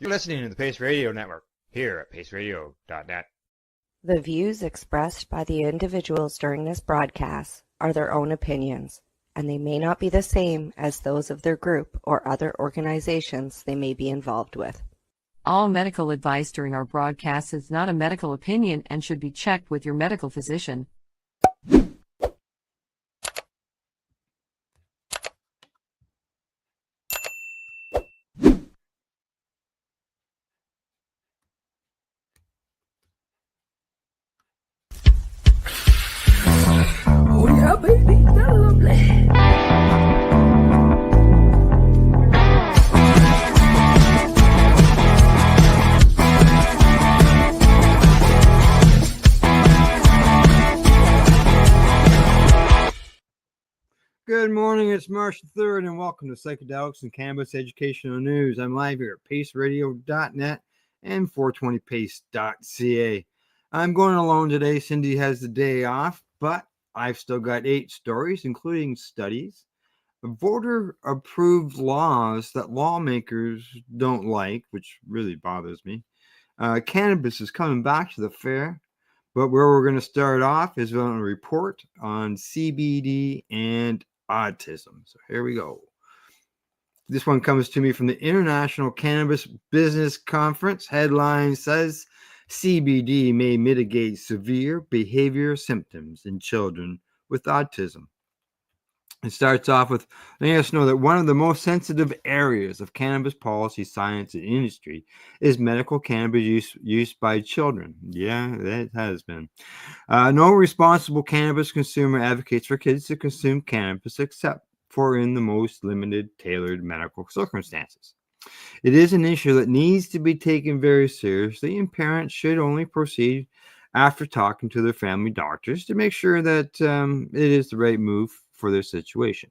You're listening to the Pace Radio Network here at paceradio.net. The views expressed by the individuals during this broadcast are their own opinions, and they may not be the same as those of their group or other organizations they may be involved with. All medical advice during our broadcast is not a medical opinion and should be checked with your medical physician. Oh yeah, baby, that's lovely. Good morning, it's March 3rd, and welcome to Psychedelics and Cannabis Educational News. I'm live here at paceradio.net and 420pace.ca. I'm going alone today. Cindy has the day off, but I've still got 8 stories, including studies, voter-approved laws that lawmakers don't like, which really bothers me. Cannabis is coming back to the fair, but where we're going to start off is on a report on CBD and autism. So here we go. This one comes to me from the International Cannabis Business Conference. Headline says CBD may mitigate severe behavior symptoms in children with autism. It starts off with letting us know that one of the most sensitive areas of cannabis policy, science, and industry is medical cannabis use by children. Yeah, that has been. No responsible cannabis consumer advocates for kids to consume cannabis except for in the most limited, tailored medical circumstances. It is an issue that needs to be taken very seriously, and parents should only proceed after talking to their family doctors to make sure that it is the right move for their situation.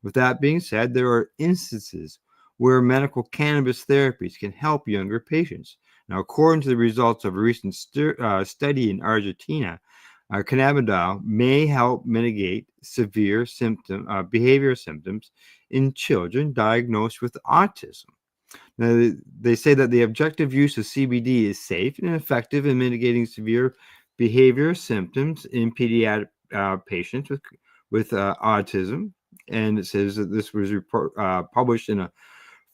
With that being said, there are instances where medical cannabis therapies can help younger patients. Now, according to the results of a recent study in Argentina, cannabidiol may help mitigate severe behavior symptoms in children diagnosed with autism. Now, they say that the objective use of CBD is safe and effective in mitigating severe behavior symptoms in pediatric patients with autism. And it says that this was published in a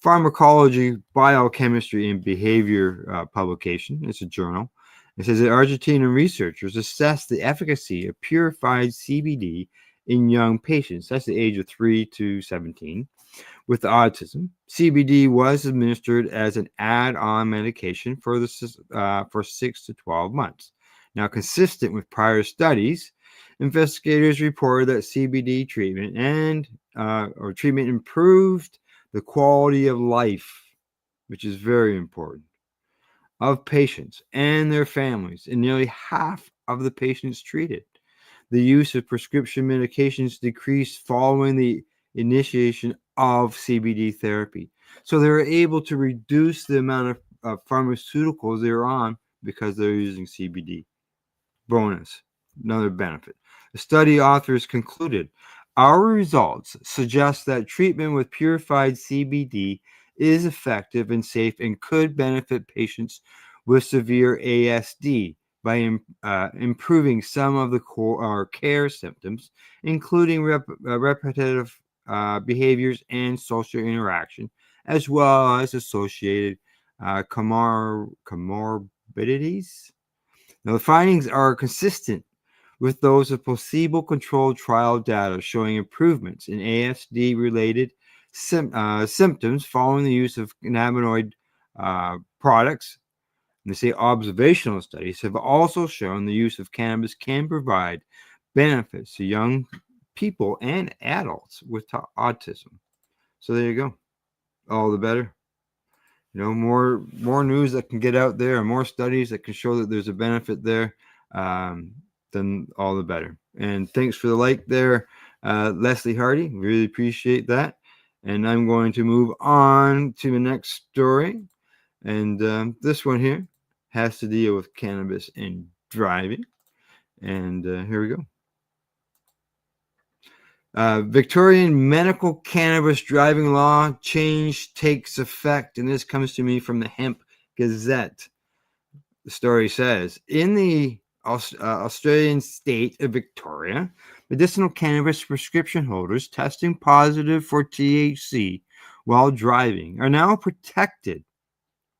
Pharmacology, Biochemistry, and Behavior publication. It's a journal. It says that Argentinian researchers assessed the efficacy of purified CBD in young patients. That's the age of 3 to 17. With autism, CBD was administered as an add-on medication for 6 to 12 months. Now, consistent with prior studies, investigators reported that CBD treatment treatment improved the quality of life, which is very important, of patients and their families in nearly half of the patients treated. The use of prescription medications decreased following the initiation of CBD therapy. So they were able to reduce the amount of pharmaceuticals they're on because they're using CBD. Bonus, another benefit. The study authors concluded, our results suggest that treatment with purified CBD is effective and safe and could benefit patients with severe ASD by improving some of the care symptoms, including repetitive behaviors and social interaction, as well as associated comorbidities. Now, the findings are consistent with those of placebo-controlled trial data showing improvements in ASD-related symptoms following the use of cannabinoid products. And they say observational studies have also shown the use of cannabis can provide benefits to young people and adults with autism. So there you go. All the better. More news that can get out there and more studies that can show that there's a benefit there, then all the better. And thanks for the like there, Leslie Hardy. Really appreciate that. And I'm going to move on to the next story. And this one here has to deal with cannabis and driving. And here we go. Victorian medical cannabis driving law change takes effect, and this comes to me from the Hemp Gazette. The story says, in the Australian state of Victoria, medicinal cannabis prescription holders testing positive for THC while driving are now protected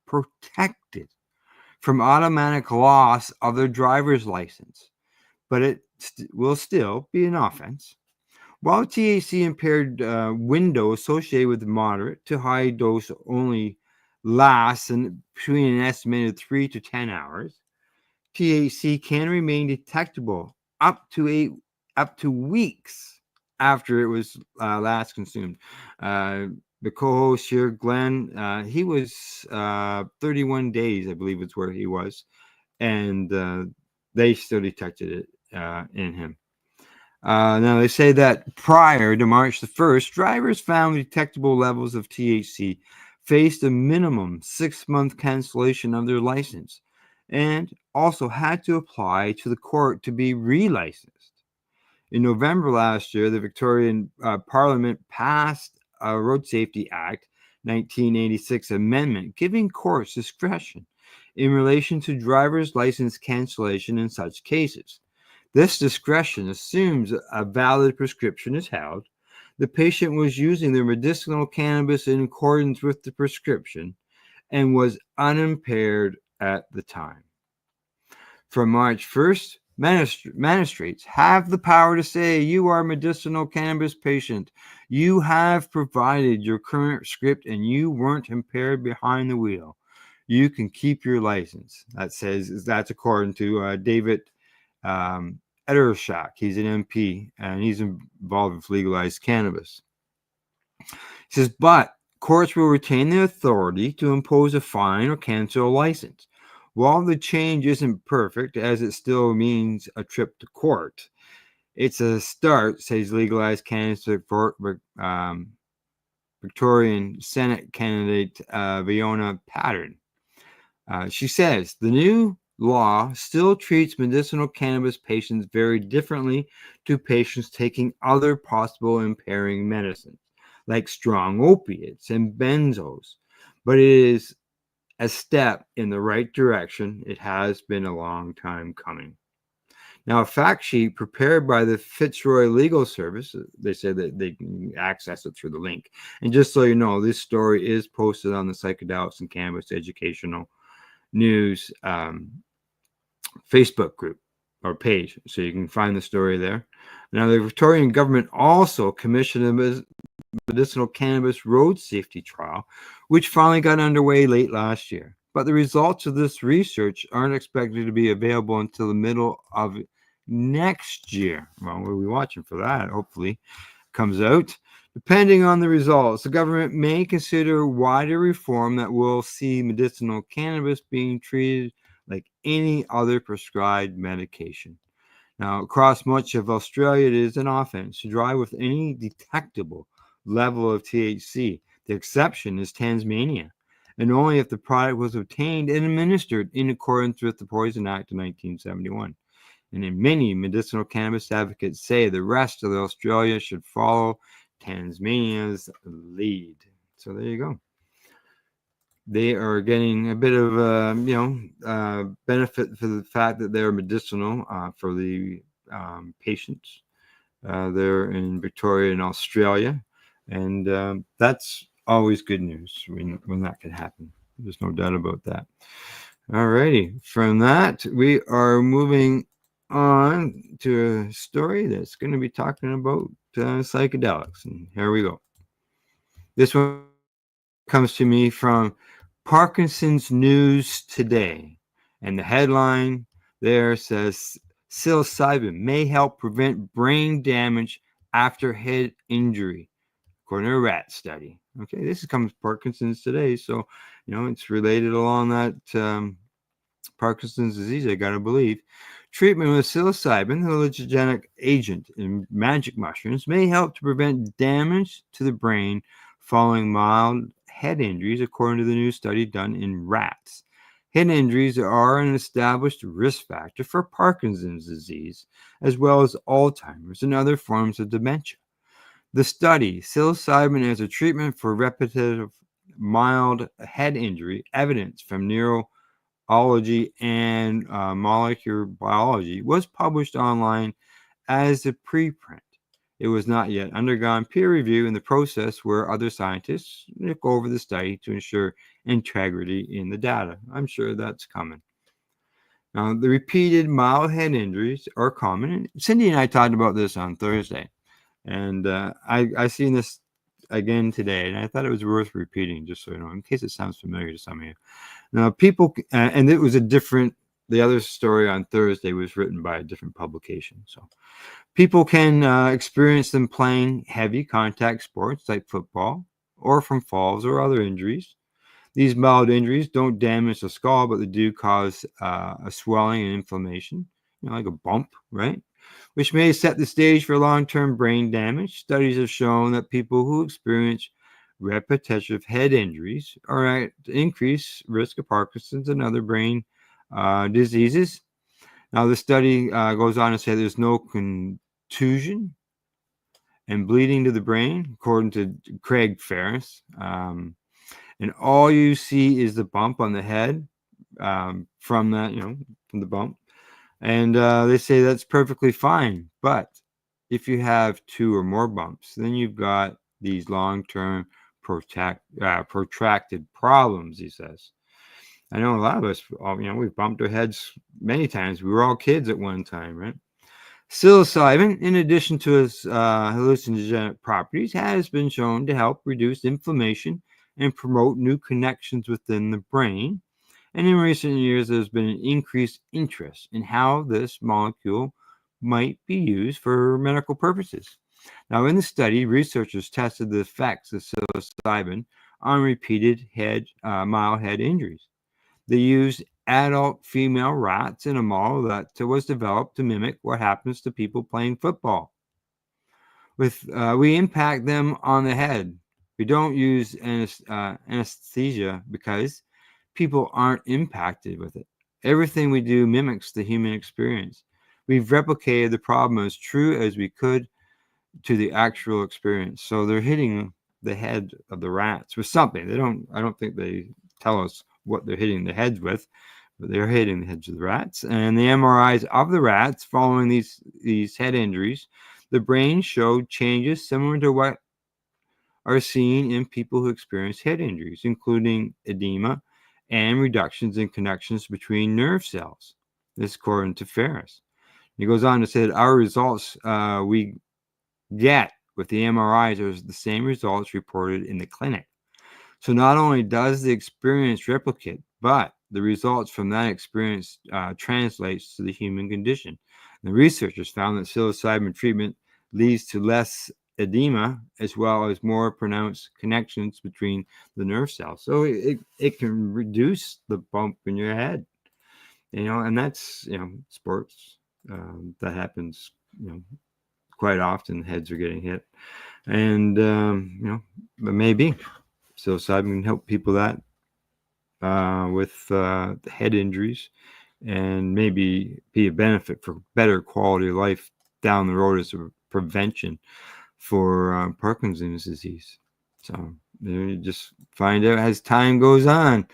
from automatic loss of their driver's license, but it will still be an offense. While THC impaired window associated with moderate to high dose only lasts between an estimated 3 to 10 hours, THC can remain detectable up to weeks after it was last consumed. The co-host here, Glenn, he was 31 days, I believe it's where he was, and they still detected it in him. Now, they say that prior to March the 1st, drivers found detectable levels of THC faced a minimum 6-month cancellation of their license and also had to apply to the court to be relicensed. In November last year, the Victorian Parliament passed a Road Safety Act 1986 amendment giving courts discretion in relation to driver's license cancellation in such cases. This discretion assumes a valid prescription is held, the patient was using their medicinal cannabis in accordance with the prescription, and was unimpaired at the time. From March 1st, magistrates have the power to say you are a medicinal cannabis patient. You have provided your current script and you weren't impaired behind the wheel. You can keep your license. That's according to David Edershack. He's an MP and he's involved with legalized cannabis. He says, but courts will retain the authority to impose a fine or cancel a license. While the change isn't perfect, as it still means a trip to court, it's a start, says legalized cannabis Victorian Senate candidate Fiona Pattern. She says the new law still treats medicinal cannabis patients very differently to patients taking other possible impairing medicines, like strong opiates and benzos, but it is a step in the right direction. It has been a long time coming. Now, a fact sheet prepared by the Fitzroy Legal Service, they said that they can access it through the link. And just so you know, this story is posted on the Psychedelics and Cannabis Educational News Facebook group or page, so you can find the story there. Now, the Victorian government also commissioned a medicinal cannabis road safety trial, which finally got underway late last year. But the results of this research aren't expected to be available until the middle of next year. Well, we'll be watching for that. Hopefully, comes out. Depending on the results, the government may consider wider reform that will see medicinal cannabis being treated like any other prescribed medication. Now, across much of Australia, it is an offense to drive with any detectable level of THC. The exception is Tasmania, and only if the product was obtained and administered in accordance with the Poison Act of 1971. And in many medicinal cannabis advocates say the rest of Australia should follow Tasmania's lead. So there you go. They are getting a bit of benefit for the fact that they're medicinal for the patients there in Victoria and Australia, and that's always good news when that can happen. There's no doubt about that. All righty, from that we are moving on to a story that's going to be talking about psychedelics, and here we go. This one comes to me from Parkinson's News Today, and the headline there says psilocybin may help prevent brain damage after head injury, according to a rat study. Okay, this comes Parkinson's Today, so it's related along that Parkinson's disease, I gotta believe. Treatment with psilocybin, the hallucinogenic agent in magic mushrooms, may help to prevent damage to the brain following mild head injuries, according to the new study done in rats. Head injuries are an established risk factor for Parkinson's disease, as well as Alzheimer's and other forms of dementia. The study, psilocybin as a treatment for repetitive mild head injury, evidence from neurology and molecular biology, was published online as a preprint. It was not yet undergone peer review in the process where other scientists look over the study to ensure integrity in the data. I'm sure that's coming. Now, the repeated mild head injuries are common. And Cindy and I talked about this on Thursday, and I seen this again today, and I thought it was worth repeating, just so you know, in case it sounds familiar to some of you. Now, people, and it was the other story on Thursday was written by a different publication. So people can experience them playing heavy contact sports like football or from falls or other injuries. These mild injuries don't damage the skull, but they do cause a swelling and inflammation, like a bump, right? Which may set the stage for long-term brain damage. Studies have shown that people who experience repetitive head injuries are at increased risk of Parkinson's and other brain diseases. Now, the study goes on to say there's no contusion and bleeding to the brain, according to Craig Ferris. And all you see is the bump on the head from that, from the bump. And they say that's perfectly fine. But if you have 2 or more bumps, then you've got these long-term protracted problems, he says. I know a lot of us, we've bumped our heads many times. We were all kids at one time, right? Psilocybin, in addition to its hallucinogenic properties, has been shown to help reduce inflammation and promote new connections within the brain. And in recent years, there's been an increased interest in how this molecule might be used for medical purposes. Now, in the study, researchers tested the effects of psilocybin on repeated mild head injuries. They used adult female rats in a model that was developed to mimic what happens to people playing football. We impact them on the head. We don't use anesthesia because people aren't impacted with it. Everything we do mimics the human experience. We've replicated the problem as true as we could to the actual experience. So they're hitting the head of the rats with something. I don't think they tell us what they're hitting the heads with, but they're hitting the heads of the rats. And the MRIs of the rats following these head injuries, the brain showed changes similar to what are seen in people who experience head injuries, including edema and reductions in connections between nerve cells. This according to Ferris. He goes on to say that our results we get with the MRIs are the same results reported in the clinic. So not only does the experience replicate, but the results from that experience translates to the human condition. The researchers found that psilocybin treatment leads to less edema as well as more pronounced connections between the nerve cells. So it can reduce the bump in your head, and that's, sports that happens, quite often. Heads are getting hit, and but maybe psilocybin can help people with head injuries, and maybe be a benefit for better quality of life down the road as a prevention for Parkinson's disease. So you just find out as time goes on.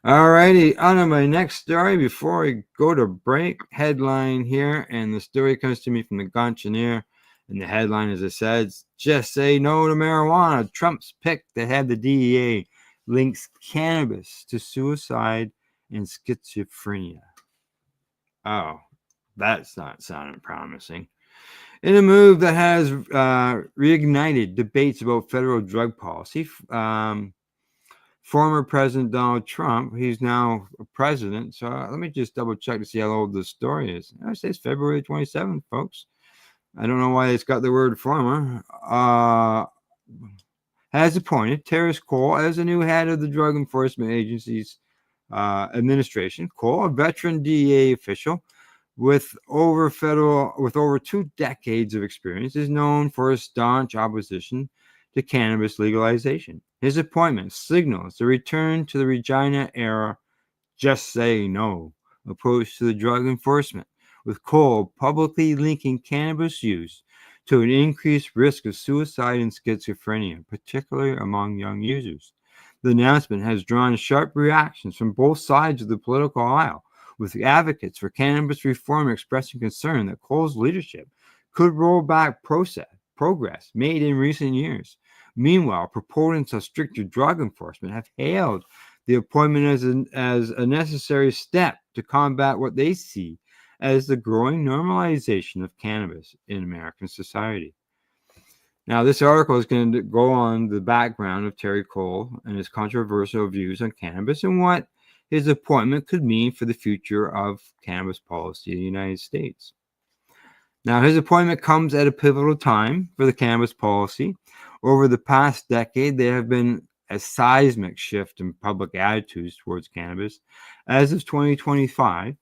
All righty, on to my next story before we go to break. Headline here, and the story comes to me from the Gauntleter, and the headline, as I said, just say no to marijuana. Trump's pick that had the DEA links cannabis to suicide and schizophrenia. Oh, that's not sounding promising. In a move that has reignited debates about federal drug policy, former President Donald Trump, he's now a president. So let me just double check to see how old this story is. I say it's February 27th, folks. I don't know why it's got the word former. Has appointed Terrence Cole as the new head of the Drug Enforcement Agency's administration. Cole, a veteran DEA official with over 2 decades of experience, is known for his staunch opposition to cannabis legalization. His appointment signals the return to the Regina era just say no approach to the drug enforcement, with Cole publicly linking cannabis use to an increased risk of suicide and schizophrenia, particularly among young users. The announcement has drawn sharp reactions from both sides of the political aisle, with advocates for cannabis reform expressing concern that Cole's leadership could roll back progress made in recent years. Meanwhile, proponents of stricter drug enforcement have hailed the appointment as a necessary step to combat what they see as the growing normalization of cannabis in American society. Now, this article is going to go on the background of Terry Cole and his controversial views on cannabis and what his appointment could mean for the future of cannabis policy in the United States. Now, his appointment comes at a pivotal time for the cannabis policy. Over the past decade, there have been a seismic shift in public attitudes towards cannabis. As of 2025,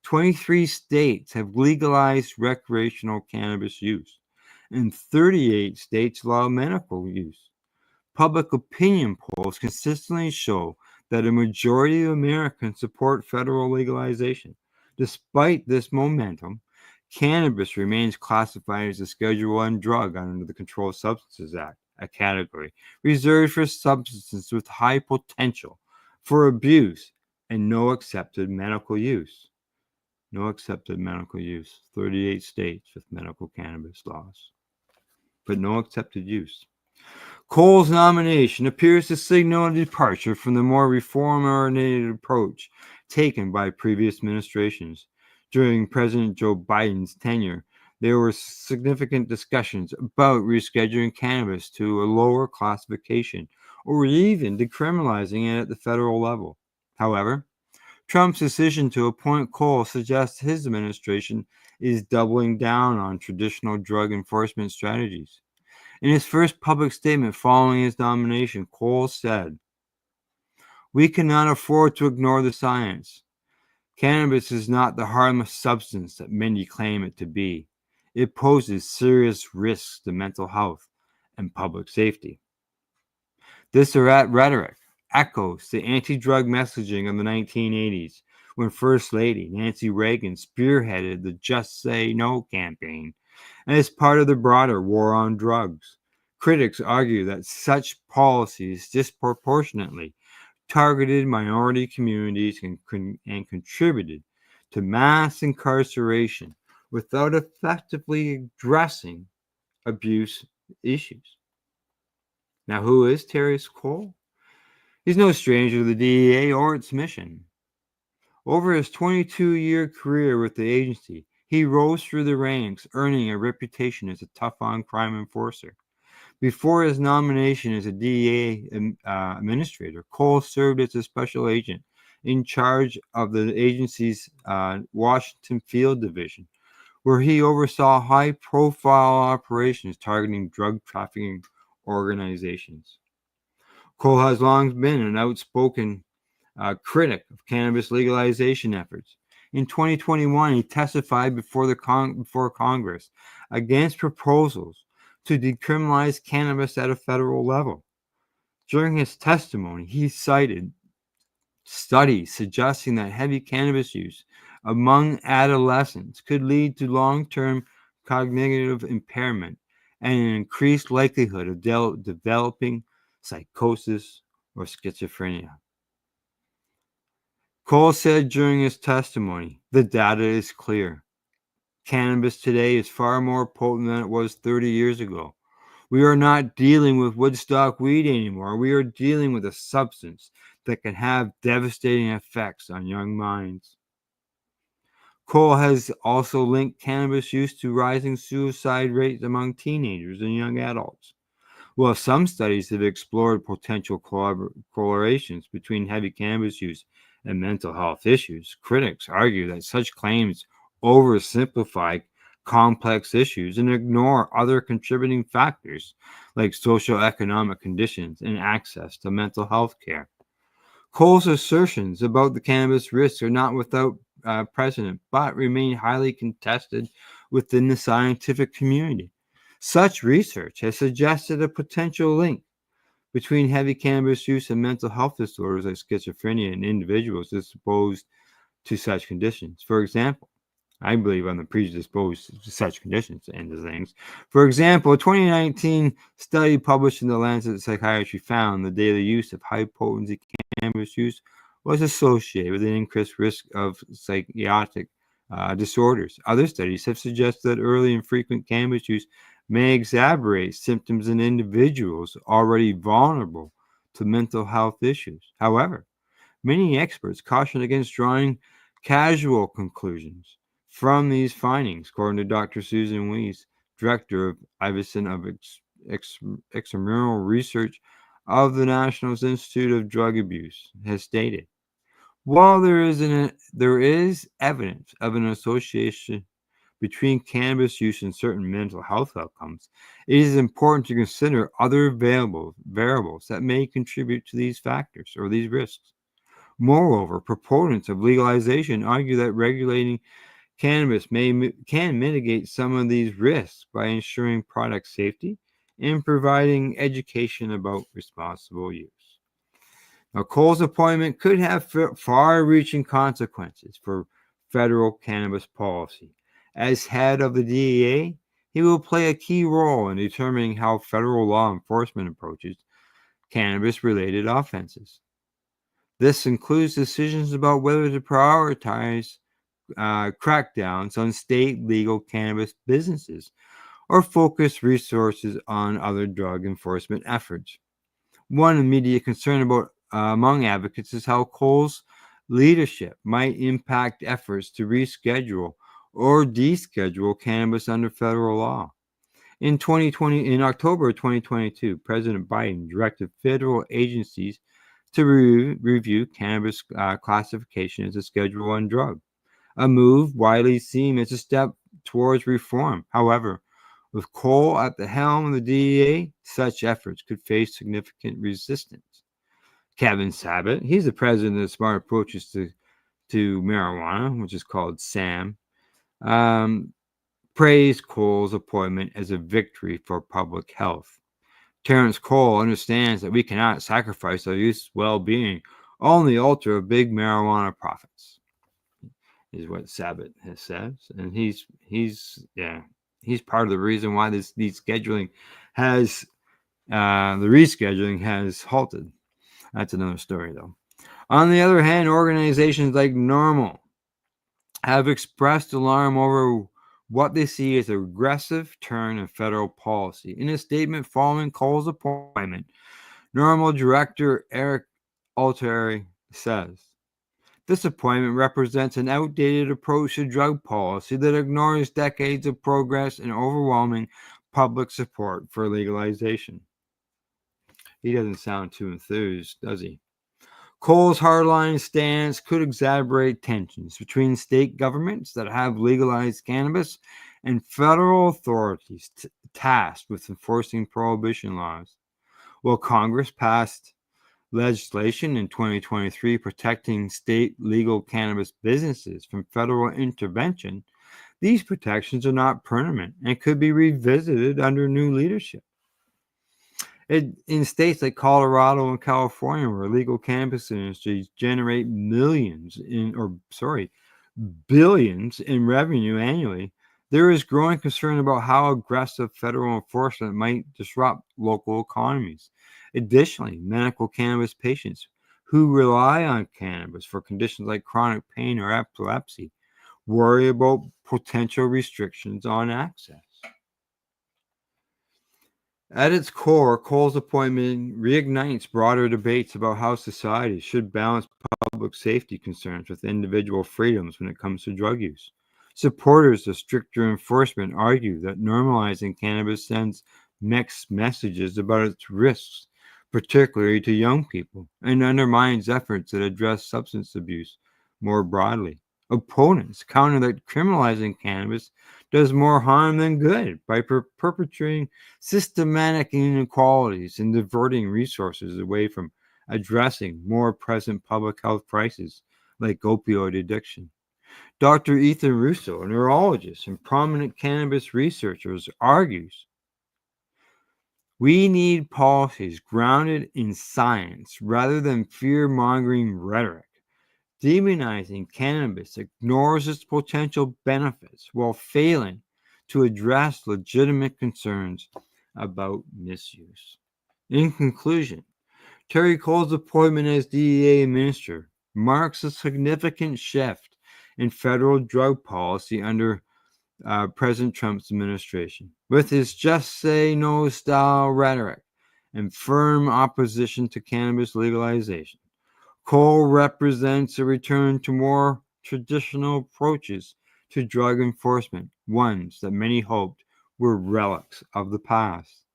23 states have legalized recreational cannabis use, and 38 states allow medical use. Public opinion polls consistently show that a majority of Americans support federal legalization. Despite this momentum, cannabis remains classified as a Schedule I drug under the Controlled Substances Act, a category reserved for substances with high potential for abuse and no accepted medical use. No accepted medical use. 38 states with medical cannabis laws, but no accepted use. Cole's nomination appears to signal a departure from the more reform-oriented approach taken by previous administrations. During President Joe Biden's tenure, there were significant discussions about rescheduling cannabis to a lower classification or even decriminalizing it at the federal level. However, Trump's decision to appoint Cole suggests his administration is doubling down on traditional drug enforcement strategies. In his first public statement following his nomination, Cole said, "We cannot afford to ignore the science. Cannabis is not the harmless substance that many claim it to be. It poses serious risks to mental health and public safety." This rhetoric echoes the anti-drug messaging of the 1980s, when First Lady Nancy Reagan spearheaded the Just Say No campaign as part of the broader war on drugs. Critics argue that such policies disproportionately targeted minority communities and contributed to mass incarceration without effectively addressing abuse issues. Now, who is Terry Cole? He's no stranger to the DEA or its mission. Over his 22-year career with the agency, he rose through the ranks, earning a reputation as a tough-on-crime enforcer. Before his nomination as a DEA administrator, Cole served as a special agent in charge of the agency's Washington Field Division, where he oversaw high-profile operations targeting drug trafficking organizations. Cole has long been an outspoken critic of cannabis legalization efforts. In 2021, he testified before Congress against proposals to decriminalize cannabis at a federal level. During his testimony, he cited studies suggesting that heavy cannabis use among adolescents could lead to long-term cognitive impairment and an increased likelihood of developing psychosis or schizophrenia. Cole said during his testimony, "The data is clear. Cannabis today is far more potent than it was 30 years ago. We are not dealing with Woodstock weed anymore. We are dealing with a substance that can have devastating effects on young minds." Cole has also linked cannabis use to rising suicide rates among teenagers and young adults. While some studies have explored potential correlations between heavy cannabis use and mental health issues, critics argue that such claims oversimplify complex issues and ignore other contributing factors like socioeconomic conditions and access to mental health care. Cole's assertions about the cannabis risks are not without precedent, but remain highly contested within the scientific community. Such research has suggested a potential link between heavy cannabis use and mental health disorders like schizophrenia in individuals exposed to such conditions. For example, I believe I'm predisposed to such conditions and things. For example, a 2019 study published in the Lancet Psychiatry found the daily use of high-potency cannabis use was associated with an increased risk of psychiatric disorders. Other studies have suggested that early and frequent cannabis use may exacerbate symptoms in individuals already vulnerable to mental health issues. However, many experts caution against drawing casual conclusions from these findings, according to Dr. Susan Weiss, director of Ivison of Extramural Research of the National Institute of Drug Abuse, has stated. While there is evidence of an association between cannabis use and certain mental health outcomes, it is important to consider other variables that may contribute to these factors or these risks. Moreover, proponents of legalization argue that regulating cannabis can mitigate some of these risks by ensuring product safety and providing education about responsible use. Now, Cole's appointment could have far-reaching consequences for federal cannabis policy. As head of the DEA, he will play a key role in determining how federal law enforcement approaches cannabis-related offenses. This includes decisions about whether to prioritize crackdowns on state legal cannabis businesses or focus resources on other drug enforcement efforts. One immediate concern among advocates is how Cole's leadership might impact efforts to reschedule or deschedule cannabis under federal law. In October 2022, President Biden directed federal agencies to review cannabis classification as a Schedule 1 drug, a move widely seen as a step towards reform. However, with Cole at the helm of the DEA, such efforts could face significant resistance. Kevin Sabet, he's the president of Smart Approaches to Marijuana, which is called SAM, praised Cole's appointment as a victory for public health. Terrence Cole understands that we cannot sacrifice our youth's well-being on the altar of big marijuana profits, is what Sabet has said. And he's part of the reason why the rescheduling has halted. That's another story, though. On the other hand, organizations like NORML have expressed alarm over what they see as an aggressive turn in federal policy. In a statement following Cole's appointment, NORML Director Eric Altieri says, "This appointment represents an outdated approach to drug policy that ignores decades of progress and overwhelming public support for legalization." He doesn't sound too enthused, does he? Cole's hardline stance could exacerbate tensions between state governments that have legalized cannabis and federal authorities tasked with enforcing prohibition laws. While Congress passed legislation in 2023 protecting state legal cannabis businesses from federal intervention, these protections are not permanent and could be revisited under new leadership. In states like Colorado and California, where legal cannabis industries generate billions in revenue annually, there is growing concern about how aggressive federal enforcement might disrupt local economies. Additionally, medical cannabis patients who rely on cannabis for conditions like chronic pain or epilepsy worry about potential restrictions on access. At its core, Cole's appointment reignites broader debates about how society should balance public safety concerns with individual freedoms when it comes to drug use. Supporters of stricter enforcement argue that normalizing cannabis sends mixed messages about its risks, particularly to young people, and undermines efforts that address substance abuse more broadly. Opponents counter that criminalizing cannabis does more harm than good by perpetuating systematic inequalities and diverting resources away from addressing more present public health crises like opioid addiction. Dr. Ethan Russo, a neurologist and prominent cannabis researcher, argues we need policies grounded in science rather than fear-mongering rhetoric demonizing cannabis ignores its potential benefits while failing to address legitimate concerns about misuse. In conclusion, Terry Cole's appointment as DEA minister marks a significant shift in federal drug policy under President Trump's administration. With his just say no style rhetoric and firm opposition to cannabis legalization, Cole represents a return to more traditional approaches to drug enforcement, ones that many hoped were relics of the past.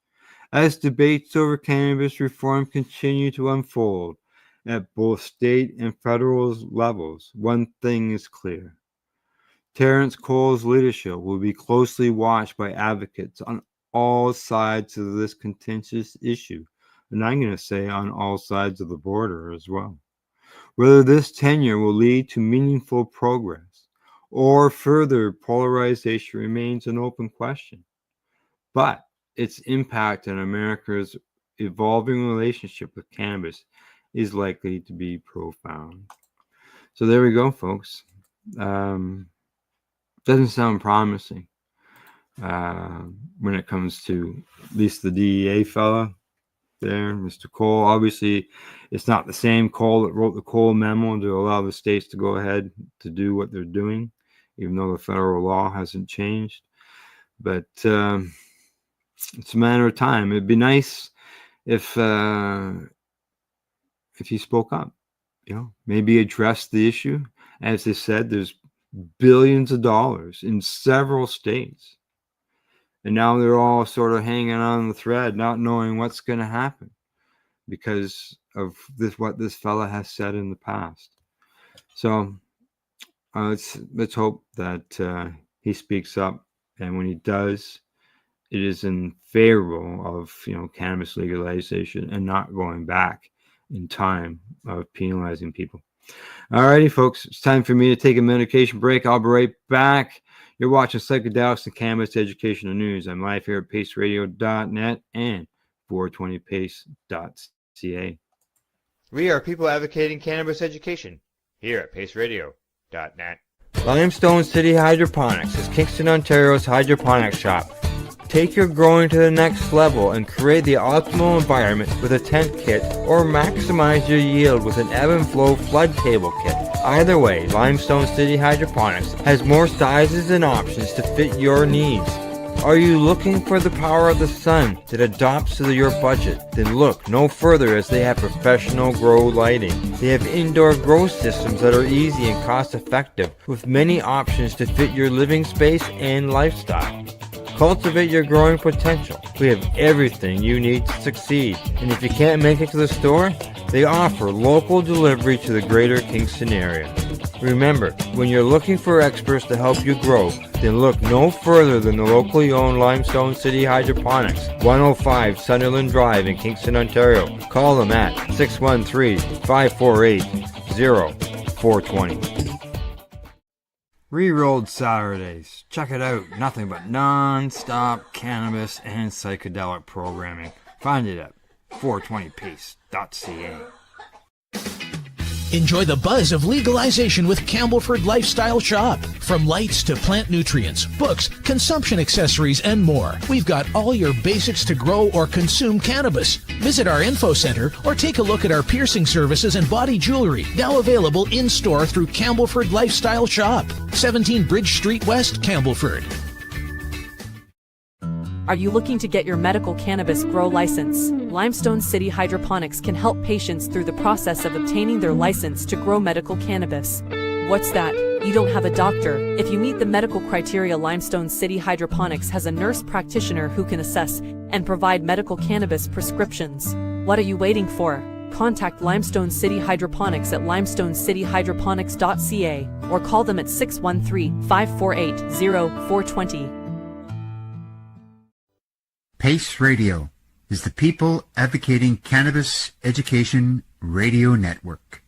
As debates over cannabis reform continue to unfold at both state and federal levels, one thing is clear. Terrence Cole's leadership will be closely watched by advocates on all sides of this contentious issue, and I'm going to say on all sides of the border as well. Whether this tenure will lead to meaningful progress or further polarization remains an open question. But its impact on America's evolving relationship with cannabis is likely to be profound. So there we go, folks. Doesn't sound promising when it comes to at least the DEA fella there, Mr. Cole. Obviously, it's not the same Cole that wrote the Cole memo to allow the states to go ahead to do what they're doing, even though the federal law hasn't changed. But it's a matter of time. It'd be nice if he spoke up, maybe address the issue. As they said, there's billions of dollars in several states. And now they're all sort of hanging on the thread, not knowing what's going to happen because of what this fella has said in the past. So let's hope that he speaks up, and when he does, it is in favor of cannabis legalization and not going back in time of penalizing people. Alrighty, folks, it's time for me to take a medication break. I'll be right back. You're watching Psychedelics and Cannabis Educational News. I'm live here at paceradio.net and 420pace.ca. We are people advocating cannabis education here at paceradio.net. Limestone City Hydroponics is Kingston, Ontario's hydroponics shop. Take your growing to the next level and create the optimal environment with a tent kit, or maximize your yield with an ebb and flow flood table kit. Either way, Limestone City Hydroponics has more sizes and options to fit your needs. Are you looking for the power of the sun that adapts to your budget? Then look no further, as they have professional grow lighting. They have indoor grow systems that are easy and cost effective, with many options to fit your living space and lifestyle. Cultivate your growing potential. We have everything you need to succeed. And if you can't make it to the store, they offer local delivery to the greater Kingston area. Remember, when you're looking for experts to help you grow, then look no further than the locally owned Limestone City Hydroponics, 105 Sunderland Drive in Kingston, Ontario. Call them at 613-548-0420. Rerolled Saturdays. Check it out. Nothing but non-stop cannabis and psychedelic programming. Find it at 420pace.ca. Enjoy the buzz of legalization with Campbellford Lifestyle Shop. From lights to plant nutrients, books, consumption accessories, and more, we've got all your basics to grow or consume cannabis. Visit our info center or take a look at our piercing services and body jewelry, now available in-store through Campbellford Lifestyle Shop, 17 Bridge Street West, Campbellford. Are you looking to get your medical cannabis grow license? Limestone City Hydroponics can help patients through the process of obtaining their license to grow medical cannabis. What's that? You don't have a doctor? If you meet the medical criteria, Limestone City Hydroponics has a nurse practitioner who can assess and provide medical cannabis prescriptions. What are you waiting for? Contact Limestone City Hydroponics at limestonecityhydroponics.ca or call them at 613-548-0420. Pace Radio is the People Advocating Cannabis Education Radio Network.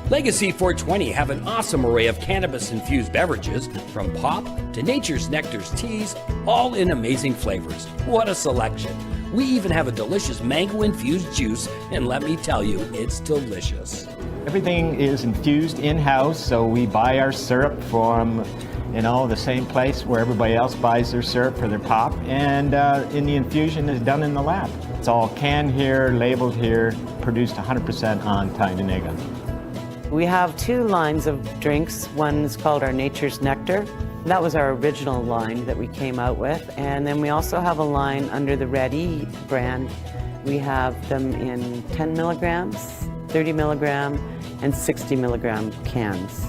Legacy 420 have an awesome array of cannabis-infused beverages, from pop to Nature's Nectar's teas, all in amazing flavors. What a selection! We even have a delicious mango-infused juice, and let me tell you, it's delicious. Everything is infused in-house, so we buy our syrup from, the same place where everybody else buys their syrup for their pop, and the infusion is done in the lab. It's all canned here, labeled here, produced 100% on Tyndonega. We have 2 lines of drinks. One's called our Nature's Nectar. That was our original line that we came out with, and then we also have a line under the Red E brand. We have them in 10 milligrams, 30 milligram, and 60 milligram cans.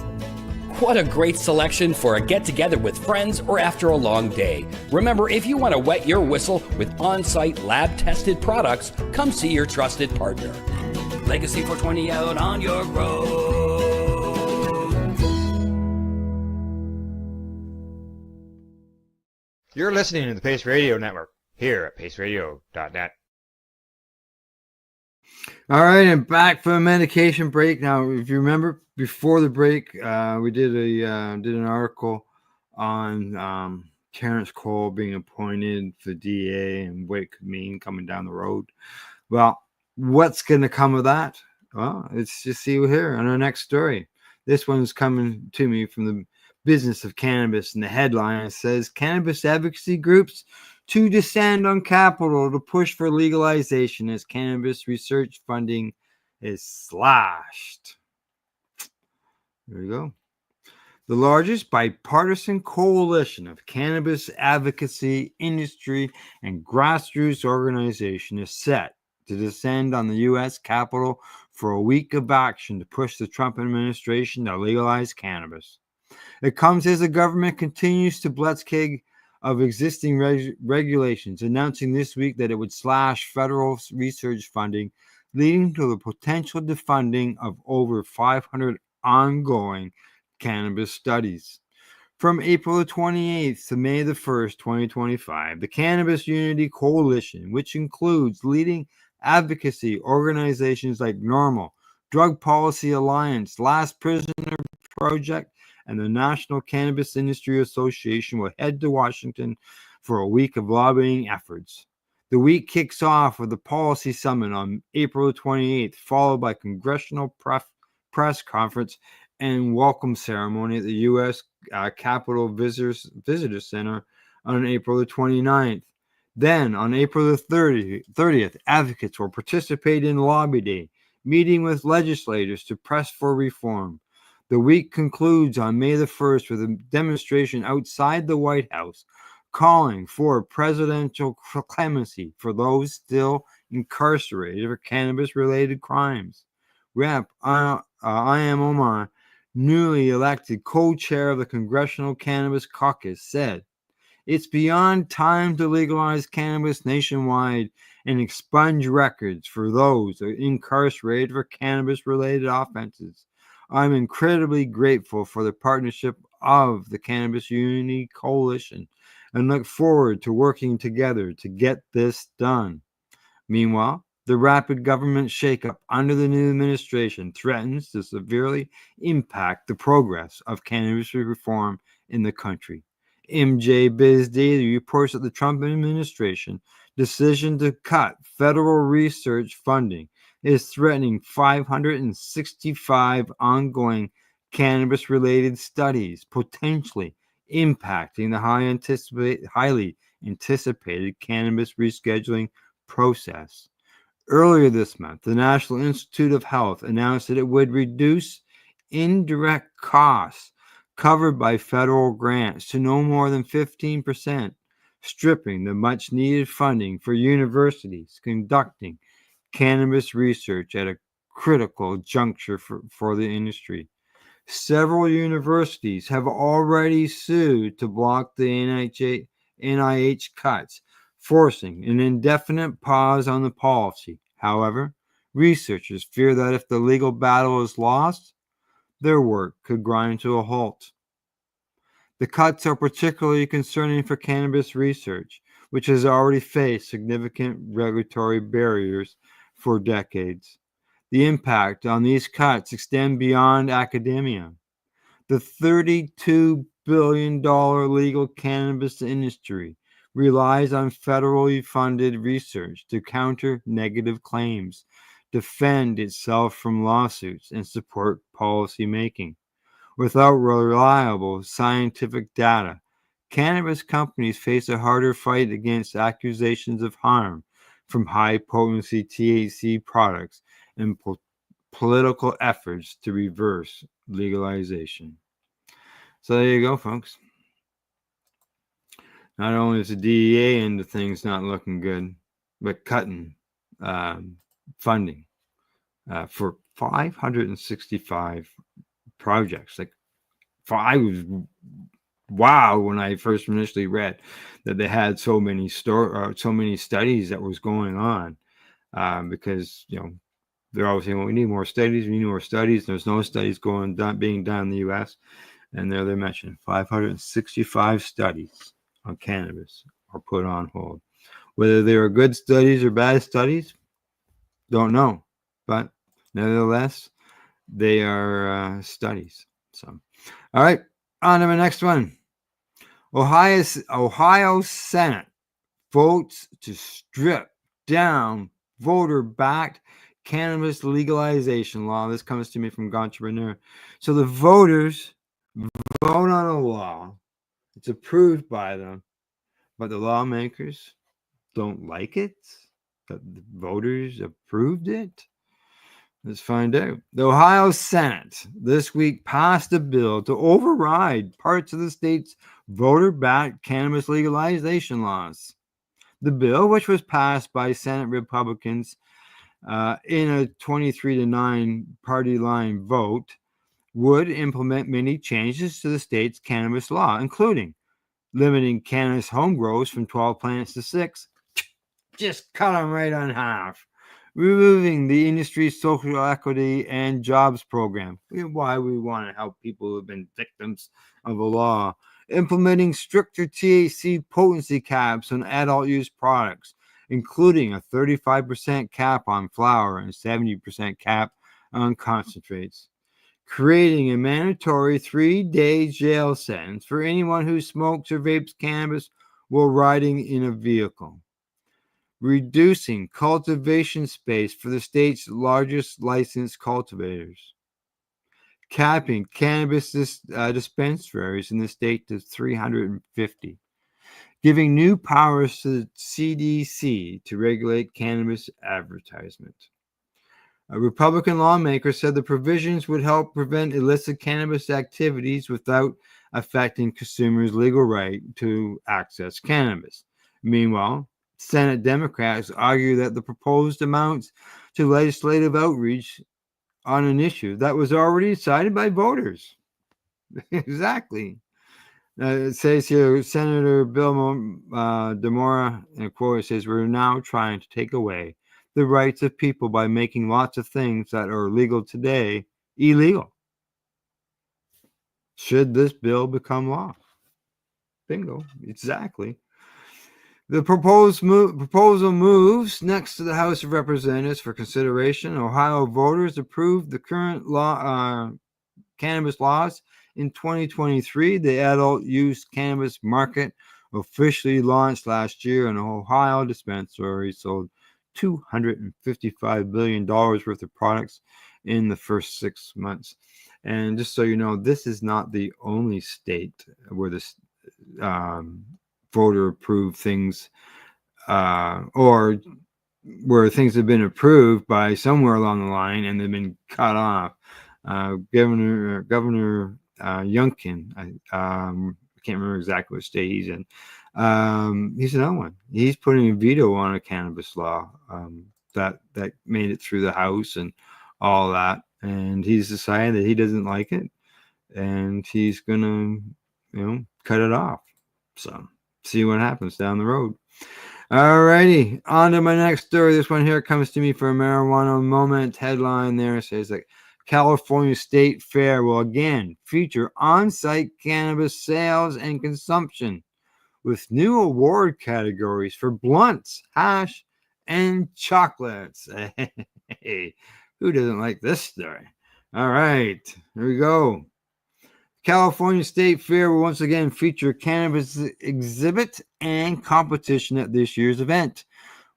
What a great selection for a get-together with friends or after a long day. Remember, if you want to wet your whistle with on-site lab-tested products, come see your trusted partner. Legacy 420 out on your road. You're listening to the Pace Radio Network here at paceradio.net. All right, and back for a medication break. Now, if you remember, before the break, we did an article on Terrence Cole being appointed for DA and what it could mean coming down the road. Well, what's going to come of that? Well, let's just see here on our next story. This one's coming to me from the Business of Cannabis, and the headline says, Cannabis advocacy groups to descend on Capitol to push for legalization as cannabis research funding is slashed. There you go. The largest bipartisan coalition of cannabis advocacy, industry, and grassroots organization is set to descend on the U.S. Capitol for a week of action to push the Trump administration to legalize cannabis. It comes as the government continues to blitzkrieg of existing regulations, announcing this week that it would slash federal research funding, leading to the potential defunding of over 500 ongoing cannabis studies. From April the 28th to May the 1st, 2025, the Cannabis Unity Coalition, which includes leading advocacy organizations like NORML, Drug Policy Alliance, Last Prisoner Project, and the National Cannabis Industry Association, will head to Washington for a week of lobbying efforts. The week kicks off with the Policy Summit on April 28th, followed by Congressional Press Conference and welcome ceremony at the U.S. Capitol Visitor Center on April the 29th. Then, on April the 30th, advocates will participate in Lobby Day, meeting with legislators to press for reform. The week concludes on May the 1st with a demonstration outside the White House calling for presidential clemency for those still incarcerated for cannabis-related crimes. Rep. I.M. Omar, newly elected co-chair of the Congressional Cannabis Caucus, said, "It's beyond time to legalize cannabis nationwide and expunge records for those incarcerated for cannabis-related offenses. I'm incredibly grateful for the partnership of the Cannabis Unity Coalition and look forward to working together to get this done." Meanwhile, the rapid government shakeup under the new administration threatens to severely impact the progress of cannabis reform in the country. MJ Biz Daily reports that the Trump administration decision to cut federal research funding is threatening 565 ongoing cannabis-related studies, potentially impacting the highly anticipated cannabis rescheduling process. Earlier this month, the National Institute of Health announced that it would reduce indirect costs covered by federal grants to no more than 15%, stripping the much-needed funding for universities conducting cannabis research at a critical juncture for the industry. Several universities have already sued to block the NIH cuts, forcing an indefinite pause on the policy. However, researchers fear that if the legal battle is lost, their work could grind to a halt. The cuts are particularly concerning for cannabis research, which has already faced significant regulatory barriers for decades. The impact on these cuts extend beyond academia. The $32 billion legal cannabis industry relies on federally funded research to counter negative claims, defend itself from lawsuits and support policy making. Without reliable scientific data, cannabis companies face a harder fight against accusations of harm from high-potency THC products and political efforts to reverse legalization. So there you go, folks. Not only is the DEA into things not looking good, but cutting funding for 565 projects. Like, I was wow when I first initially read that they had so many studies that was going on, because they're always saying, well, we need more studies. We need more studies. There's no studies being done in the U.S. And there they mentioned 565 studies on cannabis are put on hold. Whether they were good studies or bad studies, don't know. But nevertheless, they are studies. So, all right, on to the next one. Ohio Senate votes to strip down voter-backed cannabis legalization law. This comes to me from Entrepreneur. So the voters vote on a law. It's approved by them, but the lawmakers don't like it. But the voters approved it. Let's find out. The Ohio Senate this week passed a bill to override parts of the state's voter-backed cannabis legalization laws. The bill, which was passed by Senate Republicans in a 23-9 party line vote, would implement many changes to the state's cannabis law, including limiting cannabis home grows from 12 plants to 6. Just cut them right in half. Removing the industry's social equity and jobs program. Why we want to help people who have been victims of the law. Implementing stricter THC potency caps on adult use products, including a 35% cap on flower and 70% cap on concentrates. Creating a mandatory 3-day jail sentence for anyone who smokes or vapes cannabis while riding in a vehicle. Reducing cultivation space for the state's largest licensed cultivators. Capping cannabis dispensaries in the state to 350. Giving new powers to the CDC to regulate cannabis advertisement. A Republican lawmaker said the provisions would help prevent illicit cannabis activities without affecting consumers' legal right to access cannabis. Meanwhile, Senate Democrats argue that the proposed amounts to legislative outreach on an issue that was already decided by voters. Exactly. It says here, Senator Bill DeMora, in a quote, says, "We're now trying to take away the rights of people by making lots of things that are legal today illegal. Should this bill become law?" Bingo. Exactly. The proposal moves next to the House of Representatives for consideration. Ohio voters approved the current cannabis laws in 2023. The adult use cannabis market officially launched last year, and Ohio dispensaries sold $255 billion worth of products in the first 6 months. And just so you know, this is not the only state where this voter approved things or where things have been approved by somewhere along the line and they've been cut off. Governor Youngkin, I can't remember exactly what state he's in. He's another one. He's putting a veto on a cannabis law that made it through the House and all that, and he's decided that he doesn't like it, and he's gonna, cut it off. So see what happens down the road. All righty, on to my next story. This one here comes to me from Marijuana Moment. Headline there says that California State Fair will again feature on-site cannabis sales and consumption with new award categories for blunts, hash, and chocolates. Hey, who doesn't like this story? All right, here we go. California State Fair will once again feature cannabis exhibit and competition at this year's event,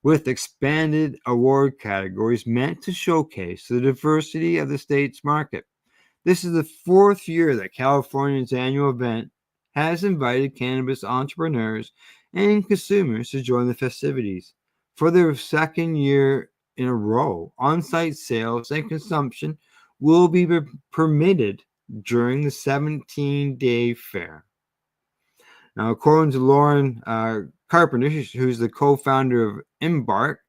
with expanded award categories meant to showcase the diversity of the state's market. This is the 4th year that California's annual event has invited cannabis entrepreneurs and consumers to join the festivities. For their 2nd year in a row, on-site sales and consumption will be permitted during the 17-day fair. Now, according to Lauren Carpenter, who's the co-founder of Embark,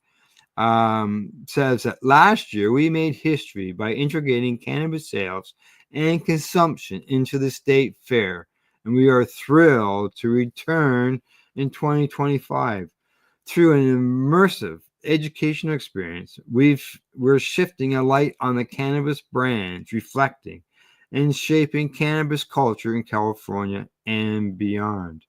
says that last year we made history by integrating cannabis sales and consumption into the state fair, and we are thrilled to return in 2025. Through an immersive educational experience, we're shifting a light on the cannabis brands, reflecting and shaping cannabis culture in California and beyond.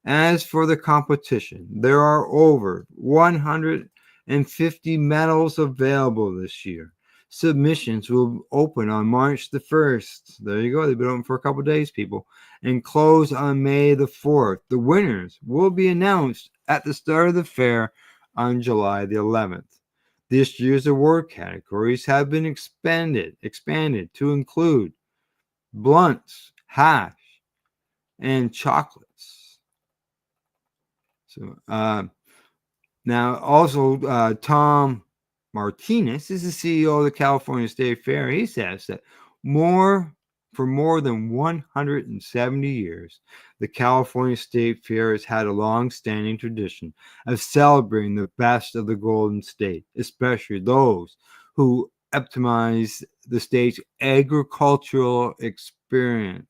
As for the competition, there are over 150 medals available this year. Submissions will open on March the 1st. There you go. They've been open for a couple days, people, and close on May the 4th. The winners will be announced at the start of the fair on July the 11th. This year's award categories have been expanded to include blunts, hash, and chocolates. So now also Tom Martinez is the CEO of the California State Fair. He says that for more than 170 years, the California State Fair has had a long-standing tradition of celebrating the best of the Golden State, especially those who optimize the state's agricultural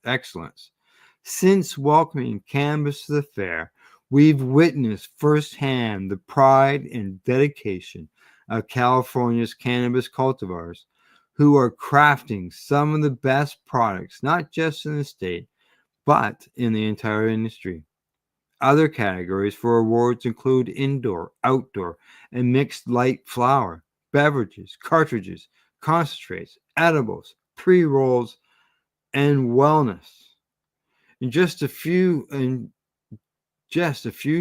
excellence. Since welcoming cannabis to the fair, we've witnessed firsthand the pride and dedication of California's cannabis cultivars, who are crafting some of the best products, not just in the state, but in the entire industry. Other categories for awards include indoor, outdoor, and mixed light flower, beverages, cartridges, concentrates, edibles, pre-rolls, and wellness. In just a few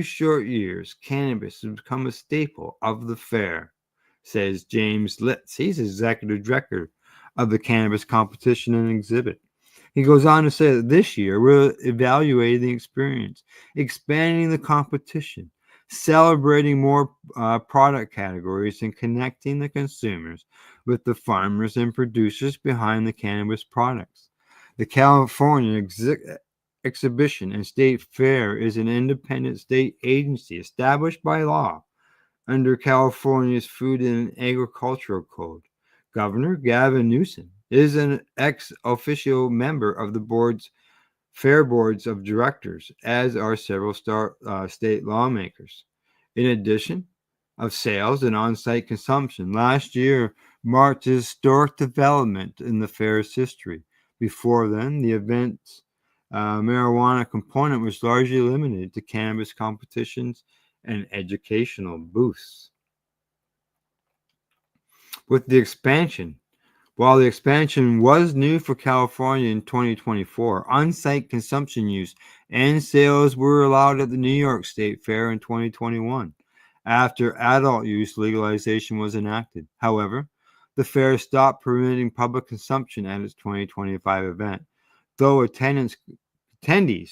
short years, cannabis has become a staple of the fair, says James Litz. He's executive director of the Cannabis Competition and Exhibit. He goes on to say that this year we're evaluating the experience, expanding the competition, celebrating more product categories, and connecting the consumers with the farmers and producers behind the cannabis products. The California Exhibition and State Fair is an independent state agency established by law under California's Food and Agricultural Code. Governor Gavin Newsom is an ex-officio member of the fair boards of directors, as are several state lawmakers. In addition of sales and on-site consumption, last year marked a historic development in the fair's history. Before then, the event's marijuana component was largely limited to cannabis competitions and educational booths. With the expansion, while the expansion was new for California in 2024, on-site consumption use and sales were allowed at the New York State Fair in 2021, after adult use legalization was enacted. However, the fair stopped permitting public consumption at its 2025 event, though attendees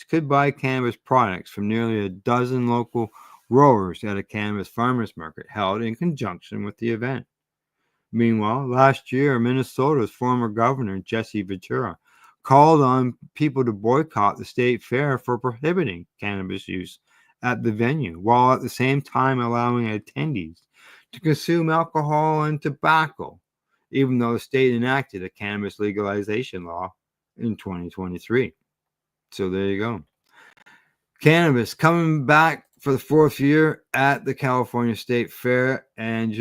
could buy cannabis products from nearly a dozen local growers at a cannabis farmers market held in conjunction with the event. Meanwhile, last year, Minnesota's former governor, Jesse Ventura, called on people to boycott the state fair for prohibiting cannabis use at the venue, while at the same time allowing attendees to consume alcohol and tobacco, even though the state enacted a cannabis legalization law in 2023. So there you go. Cannabis coming back for the 4th year at the California State Fair, and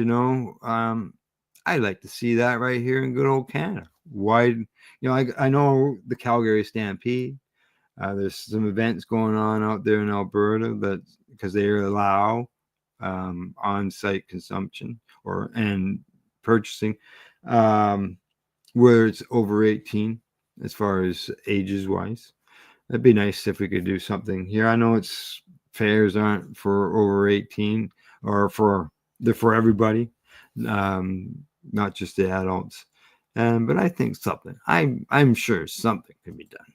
I'd like to see that right here in good old Canada. Why? I know the Calgary Stampede. There's some events going on out there in Alberta that because they allow on-site consumption and purchasing where it's over 18 as far as ages wise. That'd be nice if we could do something here. I know fairs aren't for over 18 or for they're for everybody, not just the adults. But I think I'm sure something can be done.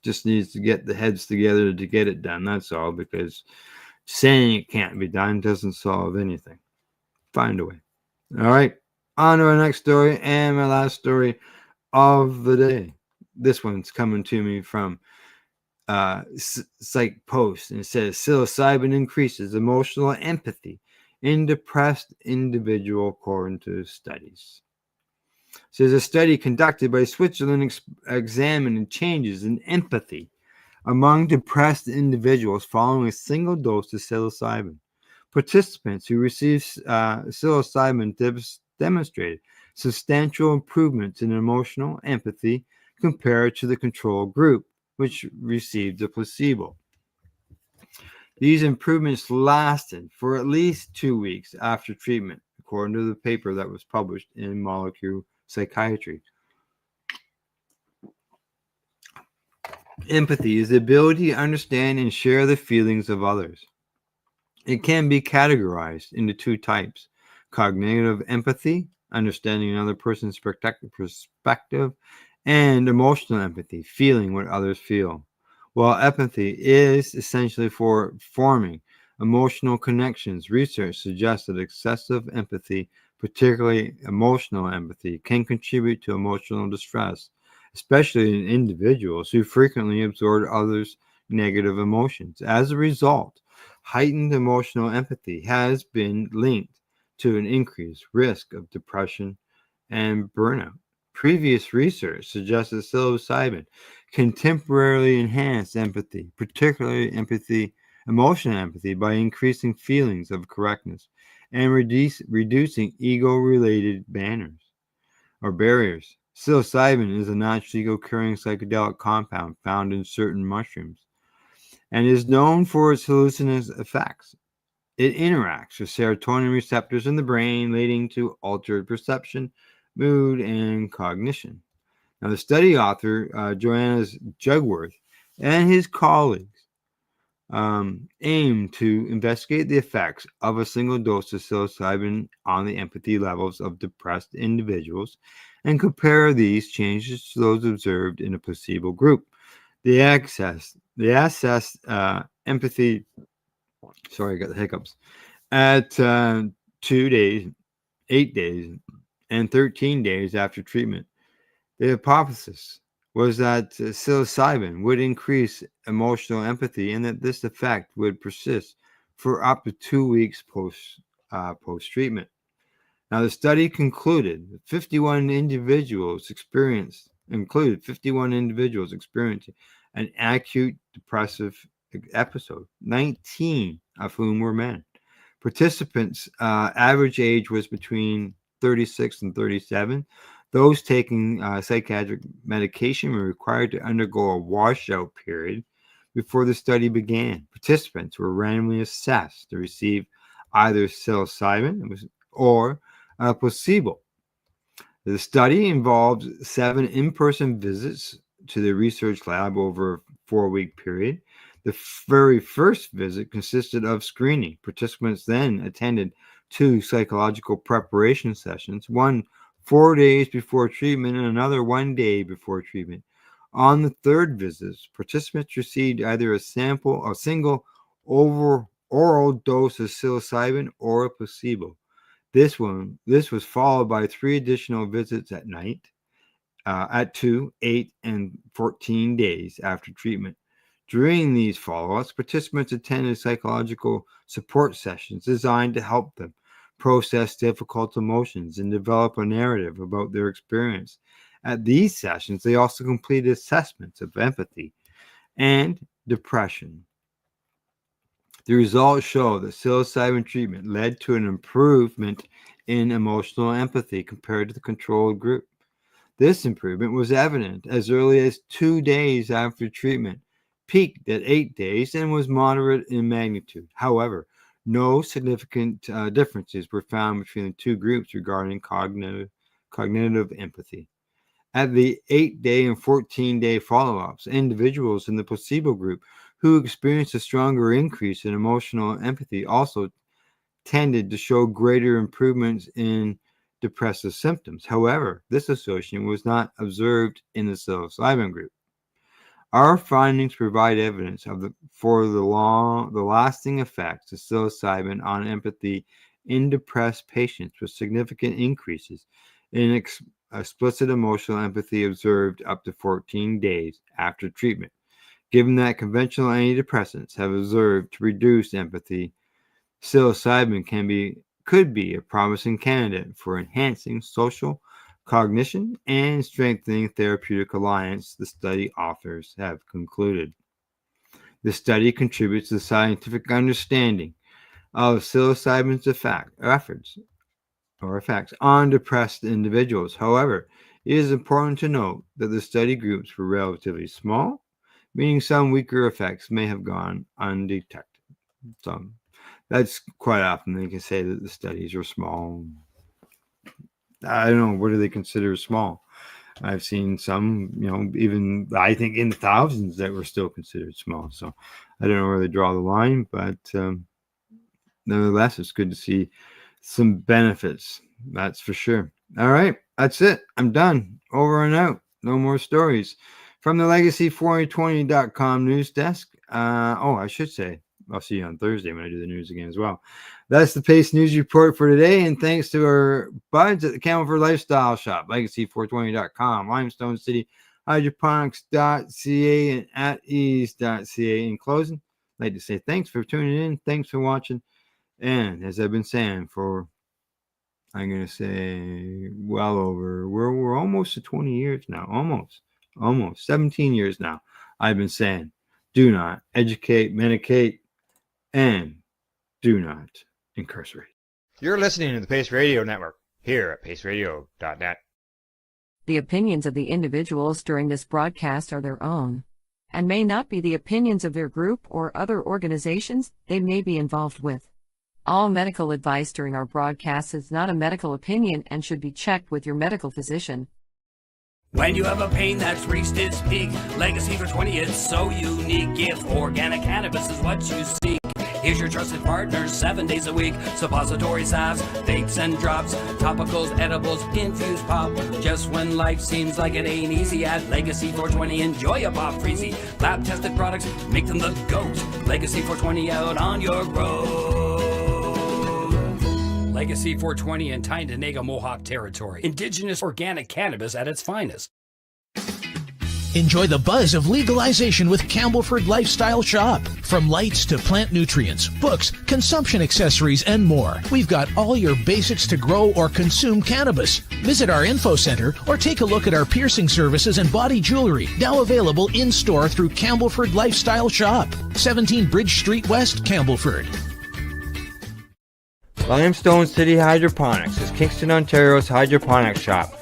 Just needs to get the heads together to get it done. That's all, because saying it can't be done doesn't solve anything. Find a way. All right. On to our next story and my last story of the day. This one's coming to me from Psych Post, and it says psilocybin increases emotional empathy in depressed individual according to studies. It says a study conducted by Switzerland examined changes in empathy among depressed individuals following a single dose of psilocybin. Participants who received psilocybin demonstrated substantial improvements in emotional empathy compared to the control group, which received a placebo. These improvements lasted for at least 2 weeks after treatment, according to the paper that was published in Molecular Psychiatry. Empathy is the ability to understand and share the feelings of others. It can be categorized into 2 types: cognitive empathy, understanding another person's perspective, and emotional empathy, feeling what others feel. While empathy is essentially for forming emotional connections, research suggests that excessive empathy, particularly emotional empathy, can contribute to emotional distress, especially in individuals who frequently absorb others' negative emotions. As a result, heightened emotional empathy has been linked to an increased risk of depression and burnout. Previous research suggests that psilocybin can temporarily enhance empathy, particularly emotional empathy, by increasing feelings of correctness and reducing ego-related barriers. Psilocybin is a naturally occurring psychedelic compound found in certain mushrooms and is known for its hallucinogenic effects. It interacts with serotonin receptors in the brain, leading to altered perception, mood, and cognition. Now, the study author, Johannes Jugworth, and his colleagues aim to investigate the effects of a single dose of psilocybin on the empathy levels of depressed individuals and compare these changes to those observed in a placebo group. They assessed empathy. Sorry, I got the hiccups. At 2 days, 8 days, and 13 days after treatment. The hypothesis was that psilocybin would increase emotional empathy and that this effect would persist for up to 2 weeks post-treatment. Now, the study concluded that 51 individuals experienced an acute depressive episode, 19 of whom were men. Participants' average age was between 36 and 37. Those taking psychiatric medication were required to undergo a washout period before the study began. Participants were randomly assessed to receive either psilocybin or a placebo. The study involved 7 in-person visits to the research lab over a 4-week period. The very first visit consisted of screening. Participants then attended 2 psychological preparation sessions, one 4 days before treatment and another 1 day before treatment. On the third visit, participants received either a single oral dose of psilocybin or a placebo. This was followed by 3 additional visits at night, at 2, 8, and 14 days after treatment. During these follow-ups, participants attended psychological support sessions designed to help them process difficult emotions and develop a narrative about their experience. At these sessions, they also completed assessments of empathy and depression. The results show that psilocybin treatment led to an improvement in emotional empathy compared to the control group. This improvement was evident as early as 2 days after treatment, peaked at 8 days, and was moderate in magnitude. However, no significant differences were found between the 2 groups regarding cognitive empathy. At the 8-day and 14-day follow-ups, individuals in the placebo group who experienced a stronger increase in emotional empathy also tended to show greater improvements in depressive symptoms. However, this association was not observed in the psilocybin group. Our findings provide evidence for the lasting effects of psilocybin on empathy in depressed patients, with significant increases in explicit emotional empathy observed up to 14 days after treatment. Given that conventional antidepressants have observed to reduce empathy, psilocybin could be a promising candidate for enhancing social cognition and strengthening therapeutic alliance, the study authors have concluded. The study contributes to the scientific understanding of psilocybin's effects on depressed individuals. However, it is important to note that the study groups were relatively small, meaning some weaker effects may have gone undetected. So that's quite often they can say that the studies are small. I don't know, what do they consider small? I've seen some, even I think in the thousands that were still considered small. So I don't know where they draw the line, but nevertheless, it's good to see some benefits. That's for sure. All right, that's it. I'm done. Over and out. No more stories. From the Legacy420.com news desk. I should say, I'll see you on Thursday when I do the news again as well. That's the Pace News Report for today, and thanks to our buds at the Campbellford Lifestyle Shop, Legacy420.com, Limestone City, Hydroponics.ca, and At-Eze.ca. In closing, I'd like to say thanks for tuning in, thanks for watching, and as I've been saying for, I'm going to say, well over, we're almost to 20 years now, almost 17 years now, I've been saying, do not educate, medicate, and do not incarcerate. You're listening to the Pace Radio Network here at paceradio.net. The opinions of the individuals during this broadcast are their own, and may not be the opinions of their group or other organizations they may be involved with. All medical advice during our broadcast is not a medical opinion and should be checked with your medical physician. When you have a pain that's reached its peak, Legacy for 20, it's so unique. If organic cannabis is what you seek, here's your trusted partner 7 days a week. Suppository salves, vapes and drops, topicals, edibles, infused pop. Just when life seems like it ain't easy, at Legacy 420, enjoy a pop freezy. Lab tested products, make them the GOAT. Legacy 420 out on your road. Legacy 420 in Tyndonega Mohawk territory. Indigenous organic cannabis at its finest. Enjoy the buzz of legalization with Campbellford Lifestyle Shop. From lights to plant nutrients, books, consumption accessories, and more, we've got all your basics to grow or consume cannabis. Visit our info center or take a look at our piercing services and body jewelry, now available in-store through Campbellford Lifestyle Shop, 17 Bridge Street West, Campbellford. Limestone City Hydroponics is Kingston, Ontario's hydroponics shop.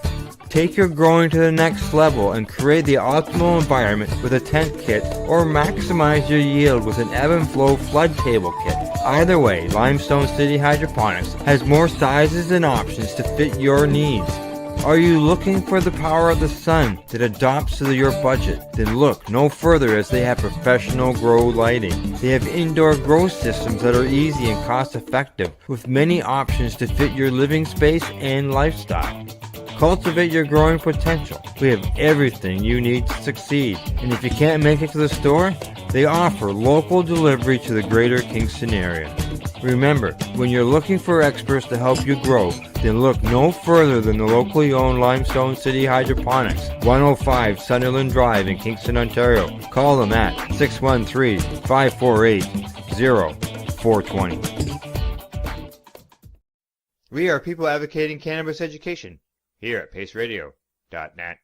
Take your growing to the next level and create the optimal environment with a tent kit, or maximize your yield with an ebb and flow flood table kit. Either way, Limestone City Hydroponics has more sizes and options to fit your needs. Are you looking for the power of the sun that adapts to your budget? Then look no further, as they have professional grow lighting. They have indoor grow systems that are easy and cost effective, with many options to fit your living space and lifestyle. Cultivate your growing potential. We have everything you need to succeed. And if you can't make it to the store, they offer local delivery to the greater Kingston area. Remember, when you're looking for experts to help you grow, then look no further than the locally owned Limestone City Hydroponics, 105 Sunderland Drive in Kingston, Ontario. Call them at 613-548-0420. We are people advocating cannabis education here at paceradio.net.